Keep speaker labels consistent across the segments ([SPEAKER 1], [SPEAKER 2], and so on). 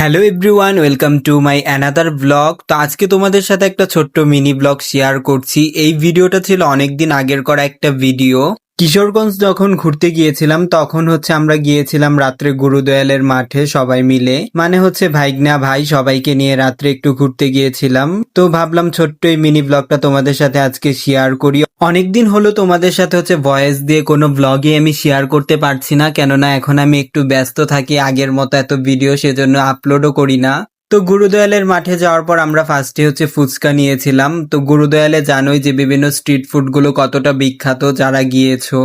[SPEAKER 1] Hello everyone, welcome to my another blog. তো আজকে তোমাদের সাথে একটা ছোট্ট মিনি ব্লগ শেয়ার করছি। এই ভিডিওটা ছিল অনেকদিন আগের করা একটা ভিডিও। কিশোরগঞ্জ যখন ঘুরতে গিয়েছিলাম তখন আমরা গিয়েছিলাম রাত্রে গুরুদয়ালের মাঠে সবাই মিলে, মানে ভাইগনা ভাই সবাইকে নিয়ে রাত্রে একটু ঘুরতে গিয়েছিলাম। তো ভাবলাম ছোট্ট এই মিনি ব্লগটা তোমাদের সাথে আজকে শেয়ার করি। অনেকদিন হলো তোমাদের সাথে ভয়েস দিয়ে কোনো ব্লগে আমি শেয়ার করতে পারছি না, কেননা এখন আমি একটু ব্যস্ত থাকি, আগের মতো এত ভিডিও সেজন্য আপলোডও করি না। তো গুরুদয়ালের মাঠে যাওয়ার পর আমরা ফার্স্টে ফুচকা নিয়েছিলাম। তো গুরুদয়ালে জানোই যে বিভিন্ন স্ট্রিট ফুড গুলো কতটা বিখ্যাত, যারা গিয়েছো।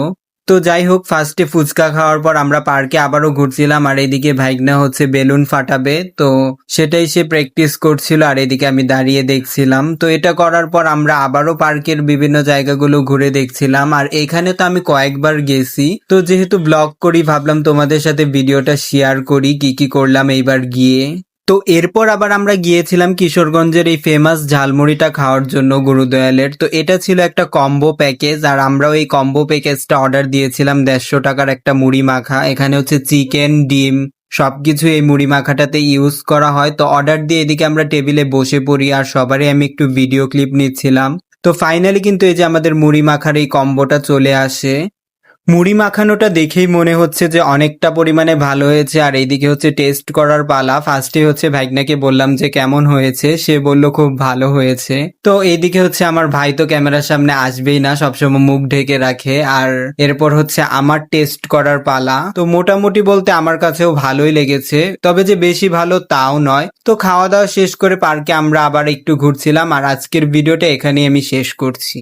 [SPEAKER 1] তো যাই হোক, ফার্স্টে ফুচকা খাওয়ার পর আমরা পার্কে আবারও ঘুরছিলাম, আর এদিকে ভাইগনা বেলুন ফাটাবে, তো সেটাই সে প্র্যাকটিস করছিল, আর এদিকে আমি দাঁড়িয়ে দেখছিলাম। তো এটা করার পর আমরা আবারও পার্কের বিভিন্ন জায়গাগুলো ঘুরে দেখছিলাম, আর এখানে তো আমি কয়েকবার গেছি। তো যেহেতু ব্লগ করি, ভাবলাম তোমাদের সাথে ভিডিওটা শেয়ার করি কি কি করলাম এইবার গিয়ে। তো এরপর আবার আমরা গিয়েছিলাম কিশোরগঞ্জের এই ফেমাস ঝালমুড়িটা খাওয়ার জন্য গুরুদয়ালের। তো এটা ছিল একটা কম্বো প্যাকেজ, আর আমরাও এই কম্বো প্যাকেজটা অর্ডার দিয়েছিলাম 150 টাকার একটা মুড়ি মাখা। এখানে চিকেন, ডিম সবকিছু এই মুড়ি মাখাটাতে ইউজ করা হয়। তো অর্ডার দিয়ে এদিকে আমরা টেবিলে বসে পড়ি, আর সবারই আমি একটু ভিডিও ক্লিপ নিচ্ছিলাম। তো ফাইনালি কিন্তু এই যে আমাদের মুড়ি মাখার এই কম্বোটা চলে আসে। মুড়ি মাখানোটা দেখেই মনে হচ্ছে যে অনেকটা পরিমাণে ভালো হয়েছে, আর এইদিকে টেস্ট করার পালা। ফার্স্টে ভাইগনাকে বললাম যে কেমন হয়েছে, সে বলল খুব ভালো হয়েছে। তো এইদিকে আমার ভাই তো ক্যামেরার সামনে আসবেই না, সবসময় মুখ ঢেকে রাখে। আর এরপর আমার টেস্ট করার পালা। তো মোটামুটি বলতে আমার কাছেও ভালোই লেগেছে, তবে যে বেশি ভালো তাও নয়। তো খাওয়া দাওয়া শেষ করে পার্কে আমরা আবার একটু ঘুরছিলাম, আর আজকের ভিডিওটা এখানেই আমি শেষ করছি।